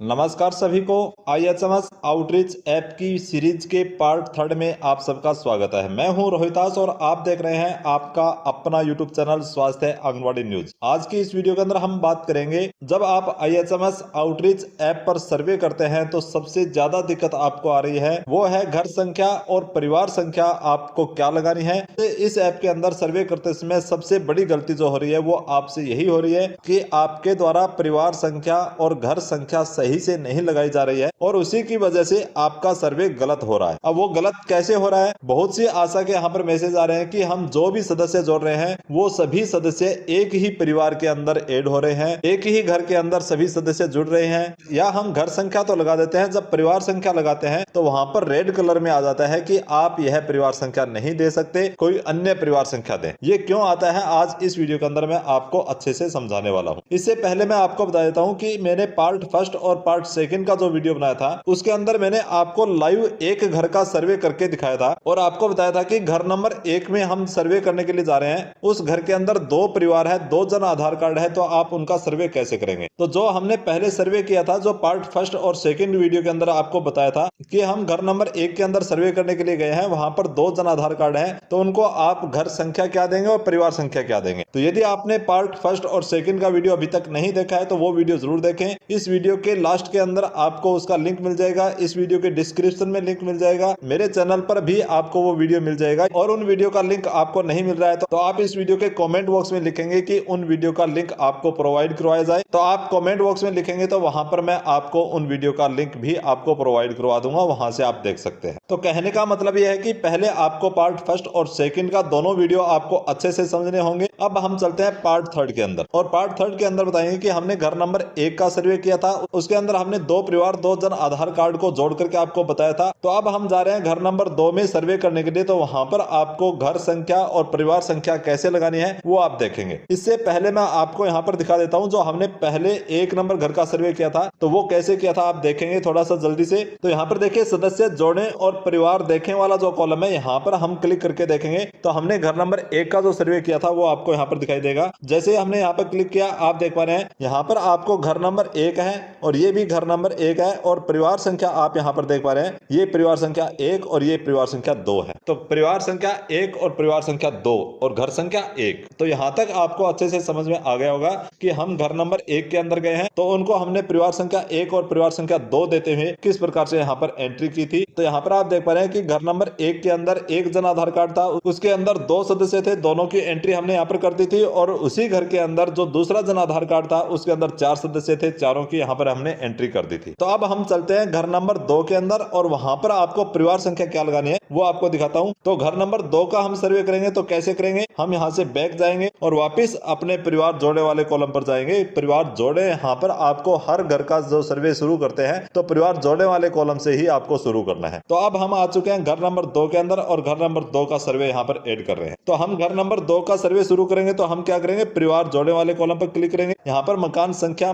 नमस्कार सभी को। IHMS आउटरीच ऐप की सीरीज के पार्ट 3 में आप सबका स्वागत है। मैं हूं रोहितास और आप देख रहे हैं आपका अपना यूट्यूब चैनल स्वास्थ्य आंगनवाड़ी न्यूज। आज की इस वीडियो के अंदर हम बात करेंगे, जब आप IHMS आउटरीच ऐप पर सर्वे करते हैं तो सबसे ज्यादा दिक्कत आपको आ रही है वो है घर संख्या और परिवार संख्या आपको क्या लगानी है। इस ऐप के अंदर सर्वे करते समय सबसे बड़ी गलती जो हो रही है वो आपसे यही हो रही है कि आपके द्वारा परिवार संख्या और घर संख्या सही से नहीं लगाई जा रही है और उसी की वजह से आपका सर्वे गलत हो रहा है। अब वो गलत कैसे हो रहा है? बहुत सी आशा के यहाँ पर मैसेज आ रहे हैं कि हम जो भी सदस्य जोड़ रहे हैं वो सभी सदस्य एक ही परिवार के अंदर ऐड हो रहे हैं, एक ही घर के अंदर सभी सदस्य जुड़ रहे हैं। या हम घर संख्या तो लगा देते हैं, जब परिवार संख्या लगाते हैं तो वहां पर रेड कलर में आ जाता है कि आप यह परिवार संख्या नहीं दे सकते, कोई अन्य परिवार संख्या दें। ये क्यों आता है आज इस वीडियो के अंदर मैं आपको अच्छे से समझाने वाला हूँ। इससे पहले मैं आपको बता देता हूँ कि मैंने पार्ट 1 और पार्ट 2 का जो वीडियो बनाया था उसके अंदर मैंने आपको लाइव एक घर का सर्वे करके दिखाया था और आपको बताया था कि घर नंबर 1 में हम सर्वे करने के लिए जा रहे हैं। उस घर के अंदर 2 परिवार है, 2 जन आधार कार्ड है, तो आप उनका सर्वे कैसे करेंगे। तो जो हमने पहले सर्वे किया था, जो पार्ट 1 और 2 वीडियो के अंदर आपको बताया था कि हम घर नंबर 1 के अंदर सर्वे करने के लिए गए हैं, वहां पर 2 जन आधार कार्ड है, तो उनको आप घर संख्या क्या देंगे और परिवार संख्या क्या देंगे। तो यदि आपने पार्ट 1 और 2 का वीडियो अभी तक नहीं देखा है तो वो वीडियो जरूर देखें। इस वीडियो के लास्ट के अंदर आपको उसका लिंक मिल जाएगा, इस वीडियो के डिस्क्रिप्शन में लिंक मिल जाएगा, मेरे चैनल पर भी आपको वो वीडियो मिल जाएगा। और उन वीडियो का लिंक आपको नहीं मिल रहा है तो आप इस वीडियो के कमेंट बॉक्स में लिखेंगे कि उन वीडियो का लिंक आपको प्रोवाइड करवाया जाए, तो आप कमेंट बॉक्स में लिखेंगे तो वहां पर मैं आपको उन वीडियो का लिंक भी आपको प्रोवाइड करवा दूंगा, वहां से आप देख सकते हैं। तो कहने का मतलब यह है कि पहले आपको पार्ट 1 और 2 का दोनों वीडियो आपको अच्छे से समझने होंगे। अब हम चलते हैं पार्ट 3 के अंदर, और पार्ट 3 के अंदर बताएंगे कि हमने घर नंबर 1 का सर्वे किया था, उसके अंदर हमने 2 परिवार 2 जन आधार कार्ड को जोड़ करके आपको बताया था। तो अब हम जा रहे हैं घर नंबर 2 में सर्वे करने के लिए, तो वहां पर आपको घर संख्या और परिवार संख्या कैसे लगानी है वो आप देखेंगे। इससे पहले मैं आपको यहाँ पर दिखा देता हूँ जो हमने पहले 1 नंबर घर का सर्वे किया था, तो वो कैसे किया था आप देखेंगे थोड़ा सा जल्दी से। तो यहाँ पर देखिए सदस्य जोड़े और परिवार देखें वाला जो कॉलम है, यहाँ पर हम क्लिक करके देखेंगे तो हमने घर नंबर 1 का जो सर्वे किया था वो आपको यहाँ पर दिखाई देगा। जैसे हमने यहाँ पर क्लिक किया आप देख पा रहे हैं यहाँ पर आपको घर नंबर 1 है और ये भी घर नंबर 1 है, और परिवार संख्या आप यहाँ पर देख पा रहे हैं ये परिवार संख्या 1 और ये परिवार संख्या 2 है। तो परिवार संख्या 1 और परिवार संख्या 2 और घर संख्या 1, तो यहाँ तक आपको अच्छे से समझ में आ गया होगा कि हम घर नंबर 1 के अंदर गए हैं तो उनको हमने परिवार संख्या 1 और परिवार संख्या 2 देते हुए किस प्रकार से यहाँ पर एंट्री की थी। तो यहाँ पर आप देख पा रहे हैं कि घर नंबर 1 के अंदर 1 जन आधार कार्ड था, उसके अंदर 2 सदस्य थे, दोनों की एंट्री हमने यहाँ पर कर दी थी। और उसी घर के अंदर जो दूसरा जन आधार कार्ड था उसके अंदर 4 सदस्य थे, चारों की यहाँ पर हमने एंट्री कर दी थी। तो अब हम चलते हैं घर नंबर 2 के अंदर और वहां पर आपको परिवार संख्या क्या लगानी है वो आपको दिखाता हूं। तो घर नंबर 2 का हम सर्वे करेंगे तो कैसे करेंगे, हम यहाँ से बैक जाएंगे और वापस अपने परिवार जोड़े वाले कॉलम पर जाएंगे। परिवार जोड़े, यहाँ पर आपको हर घर का जो सर्वे शुरू करते हैं तो परिवार जोड़े वाले कॉलम से ही आपको शुरू करना है। तो अब हम आ चुके हैं घर नंबर 2 के अंदर और घर नंबर 2 का सर्वे यहाँ पर ऐड कर रहे हैं। तो हम घर नंबर 2 का सर्वे शुरू करेंगे तो हम क्या करेंगे, परिवार जोड़े वाले कॉलम पर क्लिक करेंगे। यहाँ पर मकान संख्या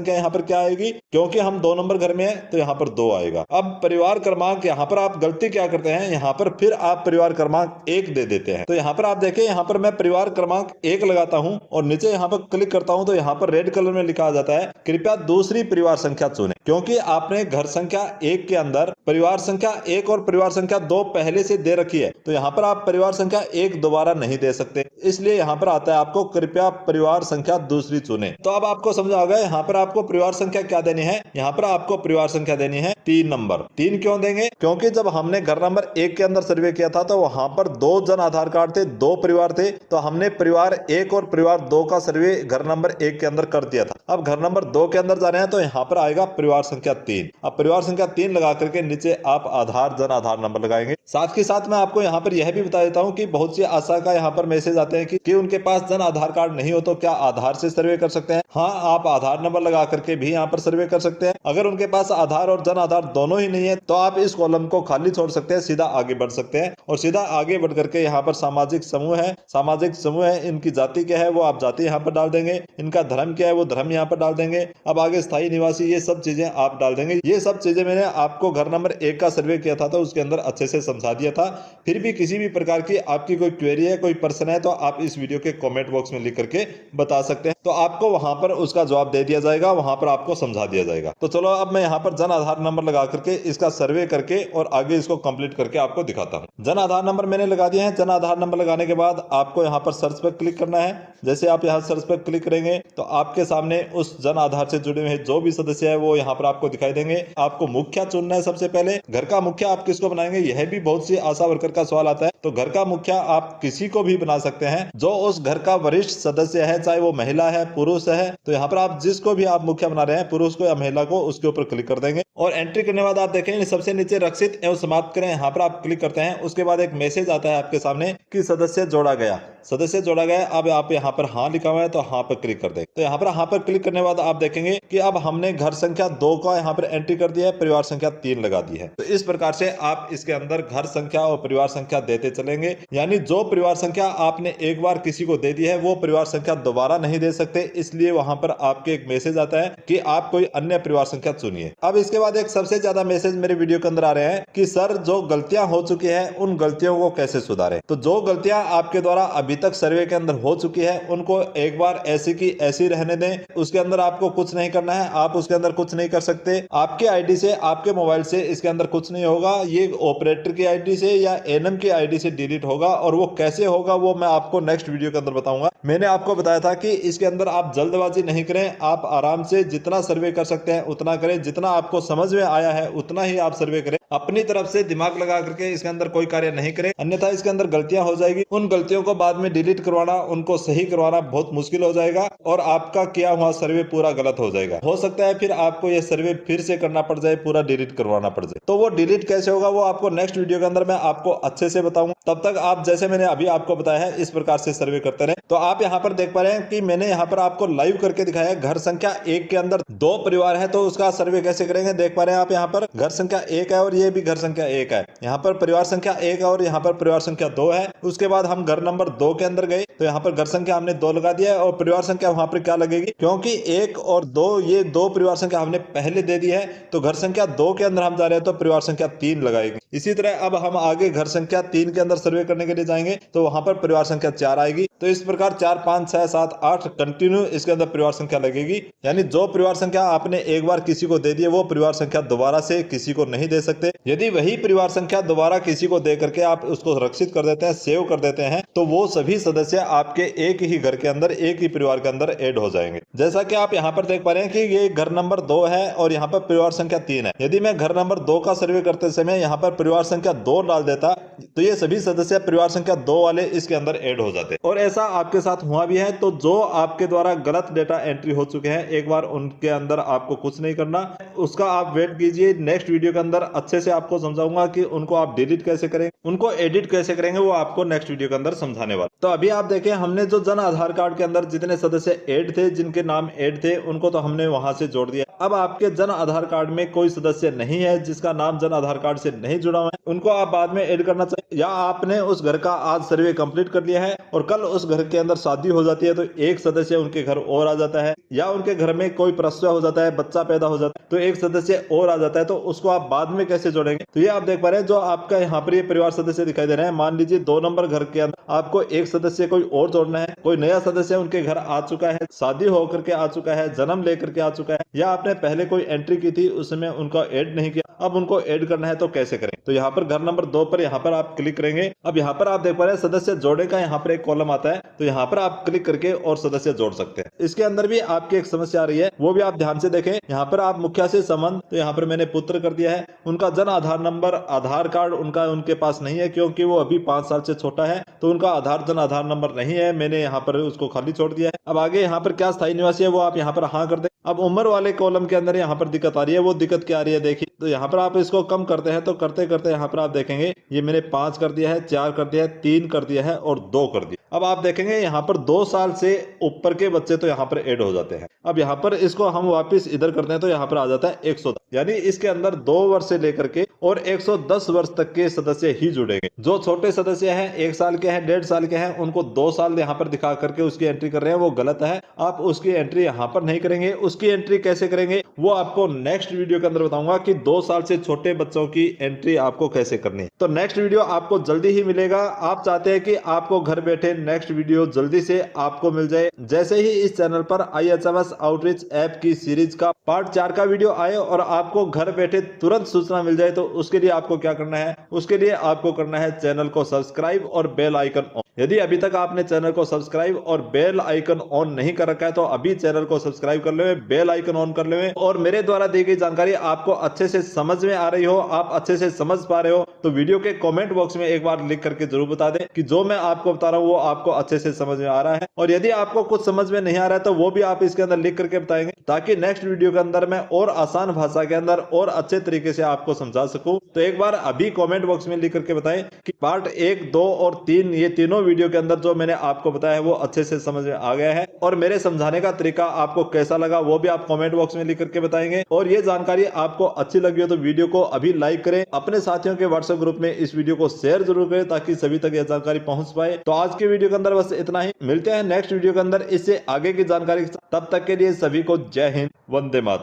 यहाँ पर क्या आएगी, क्योंकि हम 2 नंबर घर में है तो यहाँ पर 2 आएगा। अब परिवार क्रमांक, यहाँ पर आप गलती क्या करते हैं, यहाँ पर फिर आप परिवार क्रमांक 1 दे देते हैं। तो यहाँ पर आप देखें, यहाँ पर मैं परिवार क्रमांक 1 लगाता हूँ और नीचे यहाँ पर क्लिक करता हूँ तो यहाँ पर रेड कलर में लिखा आ जाता है कृपया दूसरी परिवार संख्या चुनें, क्योंकि आपने घर संख्या 1 के अंदर परिवार संख्या 1 और परिवार संख्या 2 पहले से दे रखी है, तो यहाँ पर आप परिवार संख्या 1 दोबारा नहीं दे सकते, इसलिए यहाँ पर आता है आपको कृपया परिवार संख्या दूसरी चुनें। तो अब आपको समझ आ गया यहाँ पर आपको परिवार संख्या क्या देनी है, यहाँ पर आपको परिवार संख्या देनी है 3 नंबर। 3 क्यों देंगे, क्योंकि जब हमने घर नंबर 1 के अंदर सर्वे किया था तो वहां पर 2 जन आधार कार्ड थे, 2 परिवार थे, तो हमने परिवार 1 और परिवार 2 का सर्वे घर नंबर 1 के अंदर कर दिया था। अब घर नंबर 2 के अंदर जा रहे हैं तो यहाँ पर आएगा परिवार संख्या 3। अब परिवार संख्या 3 लगा करके नीचे आप आधार जन आधार नंबर लगाएंगे। साथ के साथ मैं आपको यहाँ पर यह भी बता देता हूँ कि बहुत सी आशा का यहाँ पर मैसेज आते हैं कि उनके पास जन आधार कार्ड नहीं हो तो क्या आधार से सर्वे कर सकते हैं। हाँ, आप आधार नंबर लगा करके भी यहाँ पर सर्वे कर सकते हैं। अगर उनके पास आधार और जन आधार दोनों ही नहीं है तो आप इस कॉलम को खाली छोड़ सकते हैं, सीधा आगे बढ़ सकते हैं और सीधा आगे बढ़ करके यहाँ पर सामाजिक समूह है, इनकी जाति क्या है वो आप जाति यहाँ पर डाल देंगे, इनका धर्म क्या है वो धर्म यहाँ पर डाल देंगे। अब आगे स्थायी निवासी, ये सब चीजें चीजें आप डाल देंगे। ये सब चीजें मैंने आपको घर नंबर 1 का सर्वे किया था तो उसके अंदर अच्छे से समझा दिया था। फिर भी किसी भी प्रकार की आपकी कोई क्वेरी है, कोई प्रश्न है, तो आप इस वीडियो के कमेंट बॉक्स में लिख करके बता सकते हैं, तो आपको वहां पर उसका जवाब दे दिया जाएगा, वहां पर आपको समझा दिया जाएगा। तो चलो अब मैं यहाँ पर जन आधार नंबर लगा करके इसका सर्वे करके और आगे इसको कंप्लीट करके आपको दिखाता हूँ। जन आधार नंबर मैंने लगा दिया है। जन आधार नंबर लगाने के बाद आपको यहाँ पर सर्च पर क्लिक करना है। जैसे आप यहाँ सर्च पर क्लिक करेंगे तो आपके सामने उस जन आधार से जुड़े हुए जो भी सदस्य है वो यहाँ पर आपको दिखाई देंगे। आपको मुखिया चुनना है। सबसे पहले घर का मुखिया आप किसको बनाएंगे, यह भी बहुत सी आशा वर्कर का सवाल आता है। तो घर का मुखिया आप किसी को भी बना सकते हैं जो उस घर का वरिष्ठ सदस्य है, चाहे वो महिला है पुरुष है। तो यहाँ पर आप जिसको भी आप मुखिया बना रहे हैं, पुरुष को या महिला को, उसके ऊपर क्लिक कर देंगे और एंट्री करने के बाद आप देखेंगे सबसे नीचे रक्षित एवं समाप्त करें, यहाँ पर आप क्लिक करते हैं। उसके बाद एक मैसेज आता है आपके सामने कि सदस्य जोड़ा गया, सदस्य जोड़ा गया। अब आप यहाँ पर हाँ लिखा हुआ है तो हाँ पर क्लिक कर देंगे। तो यहाँ पर हाँ पर क्लिक करने के बाद आप देखेंगे कि अब हमने घर संख्या 2 का यहाँ पर एंट्री कर दिया है, परिवार संख्या 3 लगा दी है। तो इस प्रकार से आप इसके अंदर घर संख्या और परिवार संख्या देते चलेंगे। यानी जो परिवार संख्या आपने एक बार किसी को दे दी है वो परिवार संख्या दोबारा नहीं दे सकते, इसलिए वहां पर आपके एक मैसेज आता है कि आप कोई अन्य परिवार संख्या चुनिए। अब इसके बाद एक सबसे ज्यादा मैसेज मेरे वीडियो के अंदर आ रहे हैं कि सर जो गलतियां हो चुकी है उन गलतियों को कैसे सुधारें। तो जो गलतियां आपके द्वारा अभी तक सर्वे के अंदर हो चुकी है उनको एक बार ऐसी की ऐसी रहने दें। उसके अंदर आपको कुछ नहीं करना है, आप उसके अंदर कुछ नहीं कर सकते। आपके आईडी से, आपके मोबाइल से इसके अंदर कुछ नहीं होगा। ये ऑपरेटर की आईडी से या एनएम की आईडी से डिलीट होगा और वो कैसे होगा वो मैं आपको नेक्स्ट वीडियो के अंदर बताऊंगा। मैंने आपको बताया था कि इसके अंदर आप जल्दबाजी नहीं करें, आप आराम से जितना सर्वे कर सकते हैं उतना करें, जितना आपको समझ में आया है उतना ही आप सर्वे करें। अपनी तरफ से दिमाग लगा करके इसके अंदर कोई कार्य नहीं करें, अन्यथा इसके अंदर गलतियां हो जाएगी। उन गलतियों को बाद में डिलीट करवाना, उनको सही करवाना बहुत मुश्किल हो जाएगा और आपका किया हुआ सर्वे पूरा गलत हो जाएगा। हो सकता है फिर आपको ये सर्वे फिर से करना पड़ जाए, पूरा डिलीट करवाना पड़ जाए। तो वो डिलीट कैसे होगा वो आपको नेक्स्ट वीडियो के अंदर मैं आपको अच्छे से बताऊंगा। तब तक आप जैसे मैंने अभी आपको बताया है इस प्रकार से सर्वे करते रहे। तो आप यहाँ पर देख पा रहे हैं कि मैंने यहाँ पर आपको लाइव करके दिखाया है। घर संख्या 1 के अंदर 2 परिवार है तो उसका सर्वे कैसे करेंगे देख पा रहे हैं आप। यहाँ पर घर संख्या 1 है और ये भी घर संख्या 1 है। यहाँ पर परिवार संख्या 1 है और यहाँ पर परिवार संख्या 2 है। उसके बाद हम घर नंबर 2 के अंदर गए तो यहाँ पर घर संख्या हमने 2 लगा दिया है और परिवार संख्या वहां पर क्या लगेगी, क्योंकि 1 और 2 ये 2 परिवार संख्या हमने पहले दे दी है। तो घर संख्या 2 के अंदर हम जा रहे हैं तो परिवार संख्या 3 लगाएंगे। इसी तरह अब हम आगे घर संख्या 3 के अंदर सर्वे करने के लिए जाएंगे तो वहां पर परिवार संख्या 4 आएगी। तो इस प्रकार 4, 5, 6, 7, 8 कंटिन्यू इसके अंदर परिवार संख्या लगेगी। यानी जो परिवार संख्या आपने एक बार किसी को दे दी है वो परिवार संख्या दोबारा से किसी को नहीं दे सकते। यदि वही परिवार संख्या दोबारा किसी को दे करके आप उसको रक्षित कर देते हैं, सेव कर देते हैं, तो वो सभी सदस्य आपके एक ही घर के अंदर, एक ही परिवार के अंदर ऐड हो जाएंगे। जैसा कि आप यहाँ पर देख पा रहे हैं कि ये घर नंबर 2 है और यहाँ पर परिवार संख्या 3 है। यदि मैं घर नंबर 2 का सर्वे करते समय यहाँ पर परिवार संख्या 2 डाल देता तो ये सभी सदस्य परिवार संख्या 2 वाले इसके अंदर ऐड हो जाते और ऐसा आपके साथ हुआ भी है। तो जो आपके द्वारा गलत डेटा एंट्री हो चुके हैं एक बार उनके अंदर आपको कुछ नहीं करना, उसका आप वेट कीजिए। नेक्स्ट वीडियो के अंदर अच्छे से आपको समझाऊंगा कि उनको आप डिलीट कैसे करें, उनको एडिट कैसे करेंगे, वो आपको नेक्स्ट वीडियो के अंदर समझाने वाला। तो अभी आप देखें हमने जो जन आधार कार्ड के अंदर जितने सदस्य ऐड थे, जिनके नाम ऐड थे, उनको तो हमने वहां से जोड़ दिया। अब आपके जन आधार कार्ड में कोई सदस्य नहीं है जिसका नाम जन आधार कार्ड से नहीं जुड़ा हुआ है, उनको आप बाद में ऐड करना चाहिए। या आपने उस घर का आज सर्वे कंप्लीट कर लिया है और कल उस घर के अंदर शादी हो जाती है तो एक सदस्य उनके घर और आ जाता है, या उनके घर में कोई प्रसव हो जाता है, बच्चा पैदा हो जाता है तो एक सदस्य और आ जाता है, तो उसको आप बाद में कैसे जोड़ेंगे। तो ये आप देख पा रहे हैं जो आपका यहाँ पर ये परिवार सदस्य दिखाई दे रहे हैं। मान लीजिए 2 नंबर घर के अंदर आपको एक सदस्य कोई और जोड़ना है, कोई नया सदस्य उनके घर आ चुका है, शादी होकर के आ चुका है, जन्म लेकर के आ चुका है, या आपने पहले कोई एंट्री की थी उसमें उनका ऐड नहीं किया, अब उनको ऐड करना है तो कैसे करें। तो यहाँ पर घर नंबर 2 पर यहाँ पर आप क्लिक करेंगे। अब यहाँ पर आप देख पा रहे हैं सदस्य जोड़े का यहाँ पर एक कॉलम आता है, तो यहाँ पर आप क्लिक करके और सदस्य जोड़ सकते हैं। इसके अंदर भी आपकी एक समस्या आ रही है, वो भी आप ध्यान से देखें। यहाँ पर आप मुखिया से संबंध, तो यहाँ पर मैंने पुत्र कर दिया है। उनका जन आधार नंबर, आधार कार्ड उनके पास नहीं है क्योंकि वो अभी 5 साल से छोटा है, तो उनका जन आधार नंबर नहीं है, मैंने यहाँ पर उसको खाली छोड़ दिया है। अब आगे यहाँ पर क्या स्थायी निवासी है वो आप यहाँ पर हाँ कर दें। अब उम्र वाले कॉलम के अंदर यहाँ पर दिक्कत आ रही है, वो दिक्कत क्या आ रही है देखिए। तो यहाँ पर आप इसको कम करते हैं तो करते करते यहाँ पर आप देखेंगे ये मैंने 5 कर दिया है, 4 कर दिया है, 3 कर दिया है और 2 कर दिया। अब आप देखेंगे यहाँ पर 2 साल से ऊपर के बच्चे तो यहाँ पर ऐड हो जाते हैं। अब यहाँ पर इसको हम वापस इधर करते हैं तो यहाँ पर आ जाता है 110, यानी इसके अंदर 2 वर्ष से लेकर के और 110 वर्ष तक के सदस्य ही जुड़ेंगे। जो छोटे सदस्य हैं, 1 साल के हैं, 1.5 साल के हैं, उनको 2 साल यहाँ पर दिखा करके उसकी एंट्री कर रहे हैं, वो गलत है। आप उसकी एंट्री यहाँ पर नहीं करेंगे। उसकी एंट्री कैसे करेंगे वो आपको नेक्स्ट वीडियो के अंदर बताऊंगा कि 2 साल से छोटे बच्चों की एंट्री आपको कैसे करनी है। तो नेक्स्ट वीडियो आपको जल्दी ही मिलेगा। आप चाहते हैं कि आपको घर बैठे नेक्स्ट वीडियो जल्दी से आपको मिल जाए। जैसे ही इस चैनल पर IHMS आउटरीच ऐप की सीरीज का पार्ट 4 का वीडियो आए और आपको घर बैठे तुरंत सूचना मिल जाए, तो उसके लिए आपको क्या करना है, उसके लिए आपको करना है चैनल को सब्सक्राइब और बेल आइकन ऑन। यदि अभी तक आपने चैनल को सब्सक्राइब और बेल आइकन ऑन नहीं कर रखा है तो अभी चैनल को सब्सक्राइब कर ले, बेल आइकन ऑन कर ले, और मेरे द्वारा दी गई जानकारी आपको अच्छे से समझ में आ रही हो, आप अच्छे से समझ पा रहे हो, तो वीडियो के कमेंट बॉक्स में एक बार लिख करके जरूर बता दें कि जो मैं आपको बता रहा हूं वो आपको अच्छे से समझ में आ रहा है। और यदि आपको कुछ समझ में नहीं आ रहा है तो वो भी आप इसके अंदर लिख करके बताएंगे, ताकि नेक्स्ट वीडियो के अंदर मैं और आसान भाषा के अंदर और अच्छे तरीके से आपको समझा सकूं। तो एक बार अभी कमेंट बॉक्स में लिख करके बताएं कि पार्ट 1, 2 और 3 ये तीनों वीडियो के अंदर जो मैंने आपको बताया है वो अच्छे से समझ में आ गया है, और मेरे समझाने का तरीका आपको कैसा लगा वो भी आप कमेंट बॉक्स में लिख करके बताएंगे। और ये जानकारी आपको अच्छी लगी हो तो वीडियो को अभी लाइक करें, अपने साथियों के व्हाट्सएप ग्रुप में इस वीडियो को शेयर जरूर करें ताकि सभी तक यह जानकारी पहुंच पाए। तो आज के वीडियो के अंदर बस इतना ही, मिलते हैं नेक्स्ट वीडियो के अंदर इससे आगे की जानकारी। तब तक के लिए सभी को जय हिंद, वंदे मातरम।